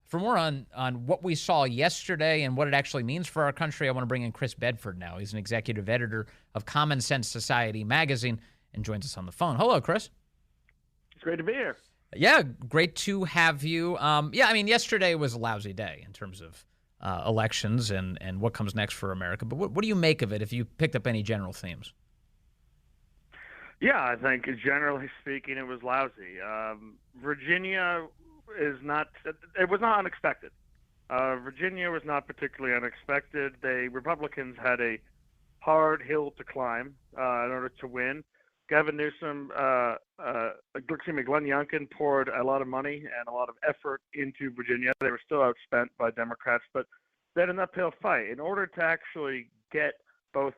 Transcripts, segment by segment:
For more on what we saw yesterday and what it actually means for our country, I want to bring in Chris Bedford now. He's an executive editor of Common Sense Society magazine and joins us on the phone. Hello, Chris. It's great to be here. Yeah, great to have you. Yesterday was a lousy day in terms of elections and what comes next for America. But what do you make of it if you picked up any general themes? Yeah, I think generally speaking, it was lousy. Virginia it was not unexpected. Virginia was not particularly unexpected. The Republicans had a hard hill to climb in order to win. Glenn Youngkin poured a lot of money and a lot of effort into Virginia. They were still outspent by Democrats, but they had an uphill fight. In order to actually get both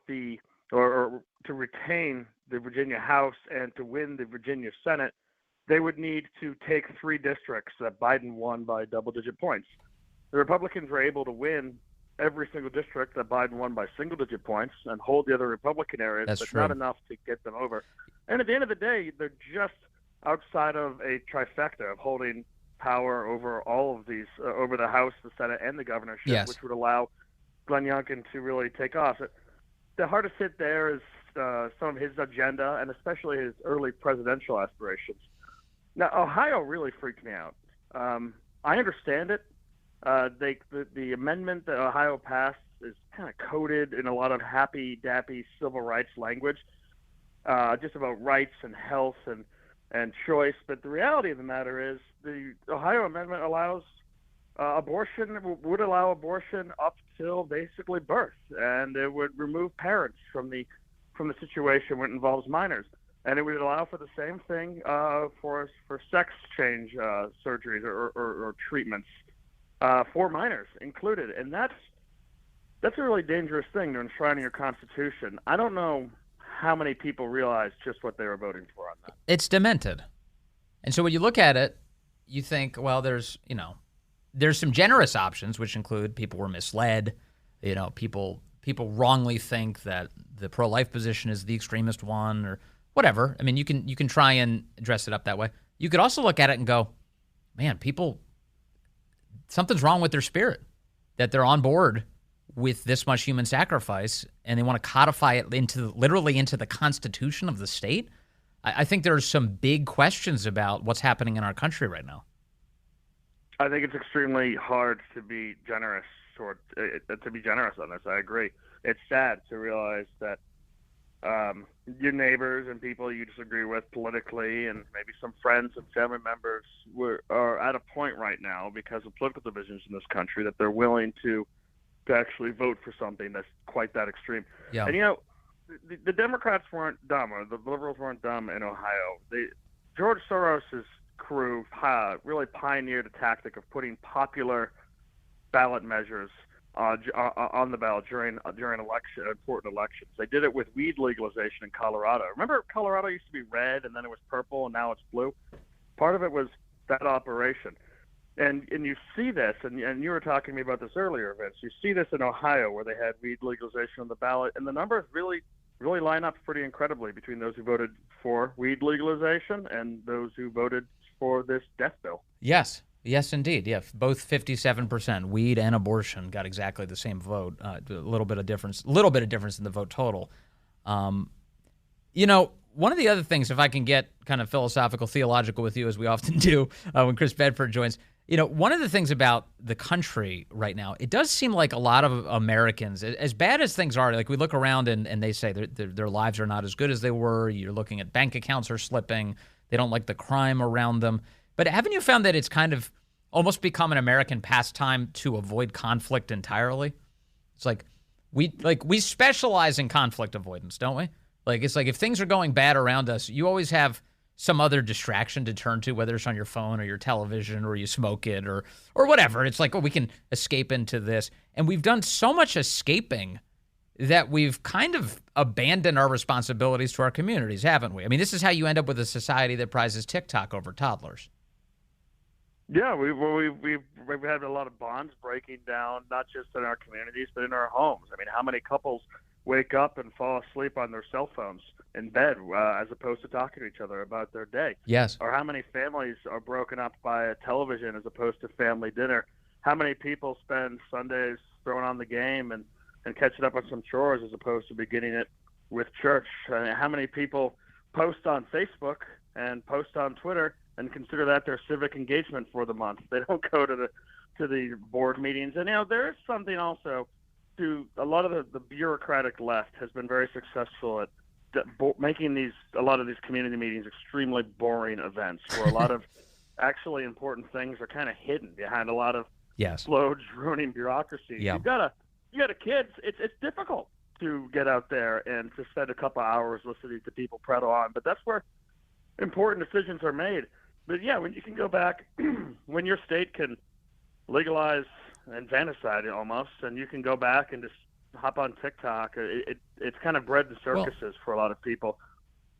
or to retain the Virginia House and to win the Virginia Senate, they would need to take 3 districts that Biden won by double-digit points. The Republicans were able to win every single district that Biden won by single-digit points and hold the other Republican areas, That's but true. not enough to get them over. And at the end of the day, they're just outside of a trifecta of holding power over all of these, over the House, the Senate, and the governorship, Yes. which would allow Glenn Youngkin to really take off. The hardest hit there is some of his agenda and especially his early presidential aspirations. Now, Ohio really freaked me out. I understand it. The amendment that Ohio passed is kind of coded in a lot of happy-dappy civil rights language, just about rights and health and choice. But the reality of the matter is the Ohio amendment allows would allow abortion up till basically birth, and it would remove parents from the situation when it involves minors. And it would allow for the same thing for sex change surgeries or treatments for minors included. And that's a really dangerous thing to enshrine in your Constitution. I don't know how many people realize just what they were voting for on that. It's demented. And so when you look at it, you think, well, there's some generous options, which include people were misled. People wrongly think that the pro-life position is the extremist one or whatever. I mean, you can try and dress it up that way. You could also look at it and go, man, something's wrong with their spirit, that they're on board with this much human sacrifice and they want to codify it literally into the Constitution of the state. I think there are some big questions about what's happening in our country right now. I think it's extremely hard to be generous on this. I agree. It's sad to realize that your neighbors and people you disagree with politically and maybe some friends and family members are at a point right now because of political divisions in this country that they're willing to actually vote for something that's quite that extreme. Yeah. And, the Democrats weren't dumb, or the liberals weren't dumb in Ohio. George Soros's crew really pioneered a tactic of putting popular ballot measures on the ballot during important elections. They did it with weed legalization in Colorado. Remember, Colorado used to be red, and then it was purple, and now it's blue? Part of it was that operation. And you see this, and you were talking to me about this earlier, Vince. You see this in Ohio where they had weed legalization on the ballot, and the numbers really line up pretty incredibly between those who voted for weed legalization and those who voted for this death bill. Yes, indeed. Yeah, both 57%. Weed and abortion got exactly the same vote. A little bit of difference in the vote total. One of the other things, if I can get kind of philosophical, theological with you, as we often do when Chris Bedford joins, one of the things about the country right now, it does seem like a lot of Americans, as bad as things are, like we look around and they say their lives are not as good as they were. You're looking at bank accounts are slipping. They don't like the crime around them. But haven't you found that it's kind of almost become an American pastime to avoid conflict entirely? It's like we specialize in conflict avoidance, don't we? It's like if things are going bad around us, you always have some other distraction to turn to, whether it's on your phone or your television or you smoke it or whatever. It's like, we can escape into this. And we've done so much escaping that we've kind of abandoned our responsibilities to our communities, haven't we? I mean, this is how you end up with a society that prizes TikTok over toddlers. Yeah, we've had a lot of bonds breaking down, not just in our communities, but in our homes. I mean, how many couples wake up and fall asleep on their cell phones in bed as opposed to talking to each other about their day? Yes. Or how many families are broken up by a television as opposed to family dinner? how many people spend Sundays throwing on the game and catching up on some chores as opposed to beginning it with church? I mean, how many people post on Facebook and post on Twitter and consider that their civic engagement for the month? They don't go to the board meetings. And there is something also to a lot of the bureaucratic left has been very successful at making a lot of these community meetings extremely boring events where a lot of actually important things are kind of hidden behind a lot of slow droning bureaucracy. Yeah. You got kids. It's difficult to get out there and to spend a couple hours listening to people prattle on, but that's where important decisions are made. But yeah, when you can go back, when your state can legalize infanticide almost, and you can go back and just hop on TikTok, it's kind of bread and circuses for a lot of people.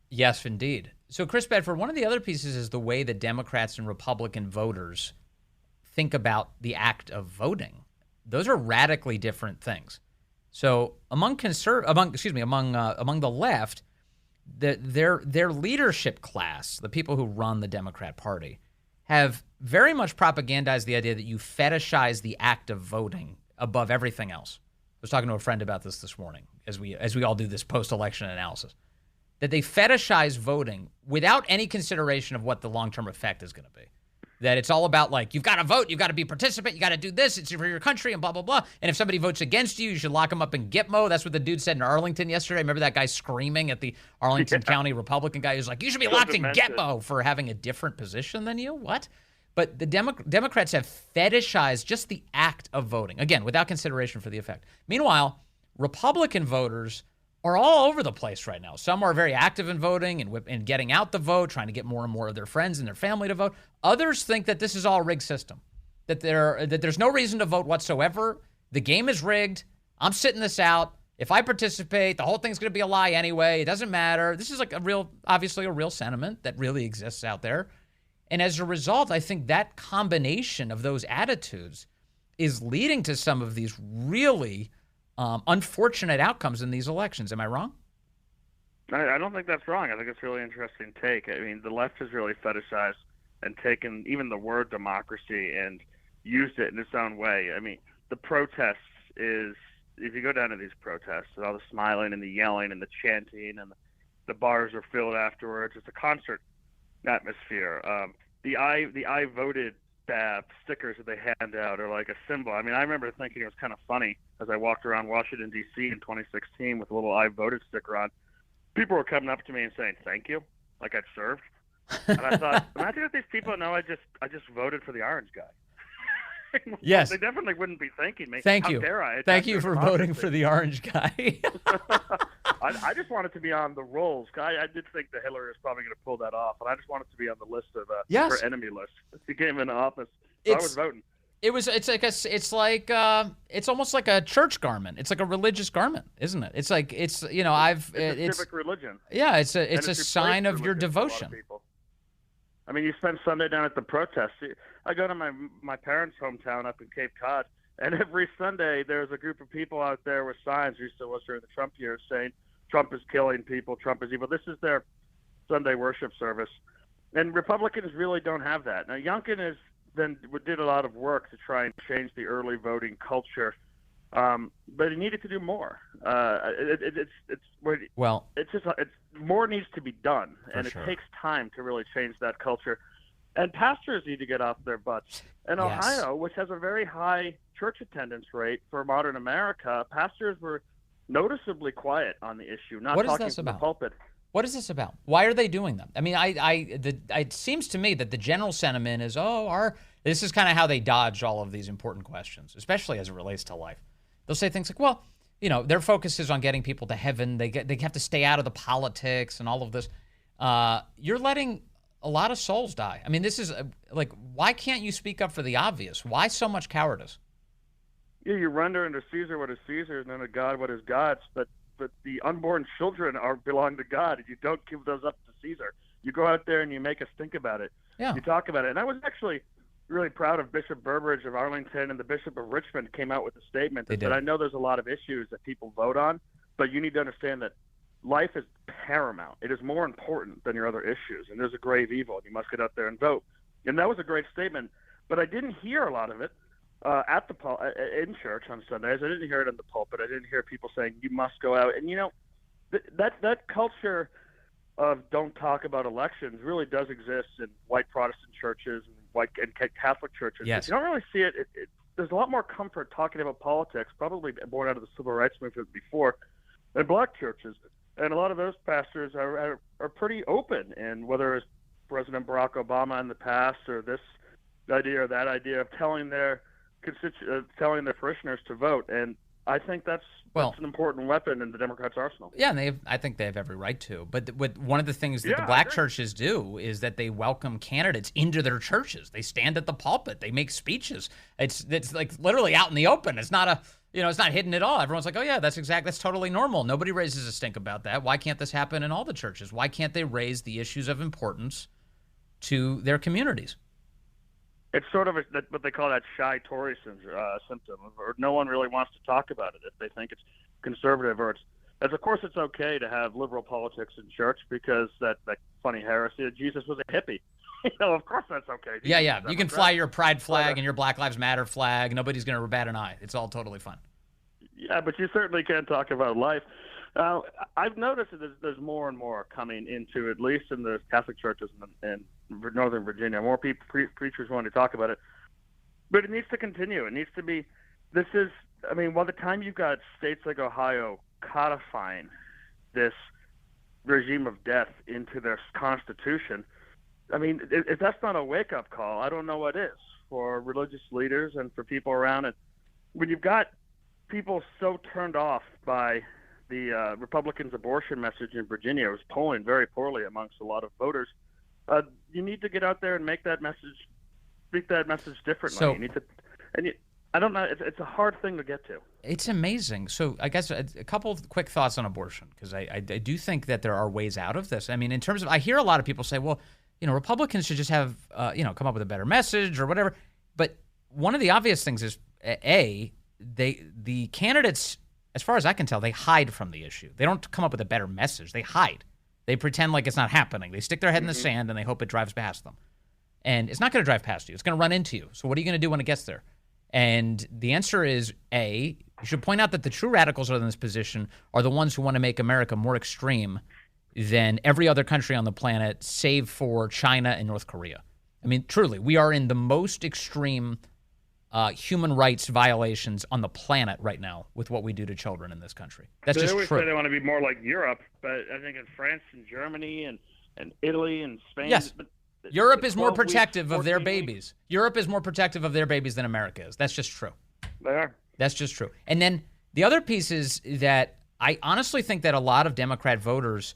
Yes, indeed. So, Chris Bedford, one of the other pieces is the way that Democrats and Republican voters think about the act of voting. Those are radically different things. So, among the left, their leadership class, the people who run the Democrat Party, have very much propagandized the idea that you fetishize the act of voting above everything else. I was talking to a friend about this morning as we all do this post-election analysis, that they fetishize voting without any consideration of what the long-term effect is going to be. That it's all about, like, you've got to vote, you've got to be a participant, you got to do this, it's for your country, and blah, blah, blah. And if somebody votes against you, you should lock them up in Gitmo. That's what the dude said in Arlington yesterday. Remember that guy screaming at the Arlington County Republican guy who's like, you should be locked in Gitmo for having a different position than you? What? But the Democrats have fetishized just the act of voting, again, without consideration for the effect. Meanwhile, Republican voters are all over the place right now. Some are very active in voting and getting out the vote, trying to get more and more of their friends and their family to vote. Others think that this is all a rigged system, that there's no reason to vote whatsoever. The game is rigged. I'm sitting this out. If I participate, the whole thing's going to be a lie anyway. It doesn't matter. This is like obviously a real sentiment that really exists out there. And as a result, I think that combination of those attitudes is leading to some of these really unfortunate outcomes in these elections. Am I wrong? I don't think that's wrong. I think it's a really interesting take. I mean, the left has really fetishized and taken even the word democracy and used it in its own way. I mean, the protests if you go down to these protests, and all the smiling and the yelling and the chanting and the bars are filled afterwards, it's a concert atmosphere. The I voted stickers that they hand out are like a symbol. I mean, I remember thinking it was kind of funny as I walked around Washington, D.C. in 2016 with a little I voted sticker on. People were coming up to me and saying, thank you, like I'd served. And I thought, imagine if these people know I just voted for the orange guy. Yes. They definitely wouldn't be thanking me. Thank How you. dare I? Thank you for voting for the orange guy. I just wanted to be on the rolls. I did think that Hillary was probably going to pull that off, and I just wanted to be on the list of her enemy list. She came into office, so I was voting. It's almost like a church garment. It's like a religious garment, isn't it? It's like it's civic religion. Yeah, it's a sign of your devotion. I mean, you spend Sunday down at the protest. I go to my parents' hometown up in Cape Cod, and every Sunday there's a group of people out there with signs. There still was during the Trump years saying Trump is killing people, Trump is evil. This is their Sunday worship service, and Republicans really don't have that. Now, Youngkin did a lot of work to try and change the early voting culture, but he needed to do more. More needs to be done, and it takes time to really change that culture. And pastors need to get off their butts. In Ohio, which has a very high church attendance rate for modern America, pastors were noticeably quiet on the issue, not talking from the pulpit. What is this about? Why are they doing that? I mean, it seems to me that the general sentiment is, this is kind of how they dodge all of these important questions, especially as it relates to life. They'll say things like, well, their focus is on getting people to heaven. They have to stay out of the politics and all of this. You're letting a lot of souls die. I mean, this is why can't you speak up for the obvious? Why so much cowardice? Yeah, you render unto Caesar what is Caesar's and unto God what is God's, but the unborn children belong to God, and you don't give those up to Caesar. You go out there and you make us think about it. Yeah. You talk about it. And I was actually really proud of Bishop Burbridge of Arlington, and the Bishop of Richmond came out with a statement that said, I know there's a lot of issues that people vote on, but you need to understand that life is paramount. It is more important than your other issues, and there's a grave evil, and you must get out there and vote. And that was a great statement, but I didn't hear a lot of it in church on Sundays. I didn't hear it in the pulpit. I didn't hear people saying you must go out. And that culture of don't talk about elections really does exist in white Protestant churches and white and Catholic churches. Yes. You don't really see it. There's a lot more comfort talking about politics, probably born out of the civil rights movement before, in black churches. And a lot of those pastors are pretty open. And whether it's President Barack Obama in the past or this idea or that idea of telling their parishioners to vote. And I think that's an important weapon in the Democrats' arsenal. Yeah, and I think they have every right to. But one of the things that the black churches do is that they welcome candidates into their churches. They stand at the pulpit. They make speeches. It's like literally out in the open. It's not it's not hidden at all. Everyone's like, oh yeah, that's totally normal. Nobody raises a stink about that. Why can't this happen in all the churches? Why can't they raise the issues of importance to their communities? It's sort of what they call that shy Tory symptom, or no one really wants to talk about it if they think it's conservative, or of course it's okay to have liberal politics in church because that funny heresy that Jesus was a hippie. Of course that's okay. Yeah. You can fly your pride flag and your Black Lives Matter flag. Nobody's going to bat an eye. It's all totally fine. Yeah, but you certainly can't talk about life. I've noticed that there's more and more coming into, at least in the Catholic churches in Northern Virginia, more preachers want to talk about it. But it needs to continue. It needs to be, by the time you've got states like Ohio codifying this regime of death into their constitution, if that's not a wake-up call, I don't know what is for religious leaders and for people around it. When you've got people so turned off by the Republicans' abortion message in Virginia, it was polling very poorly amongst a lot of voters. You need to get out there and speak that message differently. So, I don't know. It's a hard thing to get to. It's amazing. So I guess a couple of quick thoughts on abortion, because I do think that there are ways out of this. In terms of, I hear a lot of people say, well, Republicans should just have, come up with a better message or whatever. But one of the obvious things is, the candidates, as far as I can tell, they hide from the issue. They don't come up with a better message. They hide. They pretend like it's not happening. They stick their head in the sand and they hope it drives past them. And it's not going to drive past you. It's going to run into you. So what are you going to do when it gets there? And the answer is, you should point out that the true radicals in this position are the ones who want to make America more extreme than every other country on the planet, save for China and North Korea. Truly, we are in the most extreme human rights violations on the planet right now with what we do to children in this country. That's just true. They always say they want to be more like Europe, but I think in France and Germany and Italy and Spain. Yes. Europe is more protective of their babies. Europe is more protective of their babies than America is. That's just true. They are. That's just true. And then the other piece is that I honestly think that a lot of Democrat voters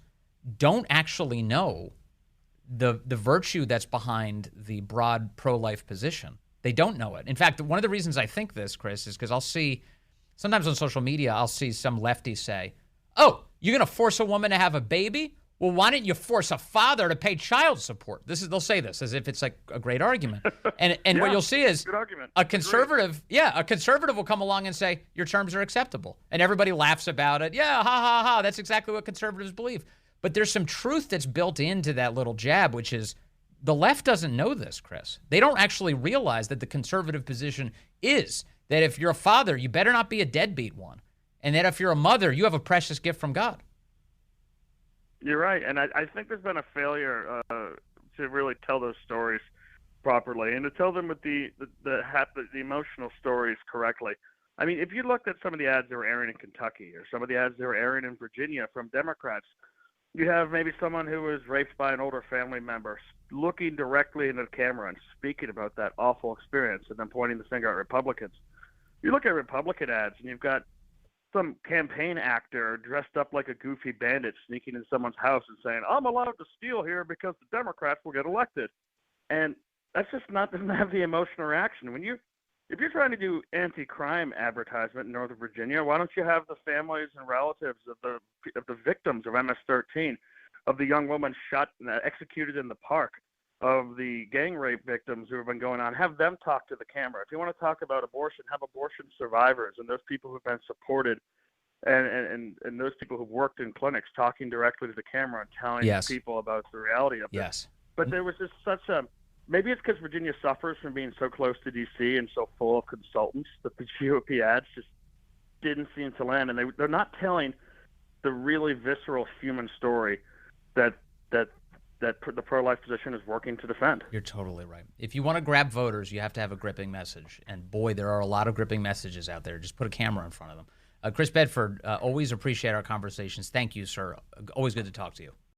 don't actually know the virtue that's behind the broad pro-life position. They don't know it. In fact, one of the reasons I think this, Chris, is because I'll see, sometimes on social media, I'll see some lefty say, oh, you're going to force a woman to have a baby? Well, why don't you force a father to pay child support? They'll say this as if it's like a great argument. And what you'll see is a conservative will come along and say, your terms are acceptable. And everybody laughs about it. Yeah, ha, ha, ha. That's exactly what conservatives believe. But there's some truth that's built into that little jab, which is the left doesn't know this, Chris. They don't actually realize that the conservative position is that if you're a father, you better not be a deadbeat one. And that if you're a mother, you have a precious gift from God. You're right. And I think there's been a failure to really tell those stories properly and to tell them with the emotional stories correctly. If you looked at some of the ads that were airing in Kentucky or some of the ads that were airing in Virginia from Democrats, you have maybe someone who was raped by an older family member looking directly into the camera and speaking about that awful experience and then pointing the finger at Republicans. You look at Republican ads and you've got some campaign actor dressed up like a goofy bandit sneaking in someone's house and saying, I'm allowed to steal here because the Democrats will get elected. And that's just doesn't have the emotional reaction. If you're trying to do anti-crime advertisement in Northern Virginia, why don't you have the families and relatives of the victims of MS-13, of the young woman shot and executed in the park, of the gang rape victims who have been going on, have them talk to the camera. If you want to talk about abortion, have abortion survivors and those people who've been supported and those people who've worked in clinics talking directly to the camera and telling people about the reality of it. Yes. But there was just such a maybe it's because Virginia suffers from being so close to D.C. and so full of consultants that the GOP ads just didn't seem to land, and they're not telling the really visceral human story that the pro-life position is working to defend. You're totally right. If you want to grab voters, you have to have a gripping message. And boy, there are a lot of gripping messages out there. Just put a camera in front of them. Chris Bedford, always appreciate our conversations. Thank you, sir. Always good to talk to you.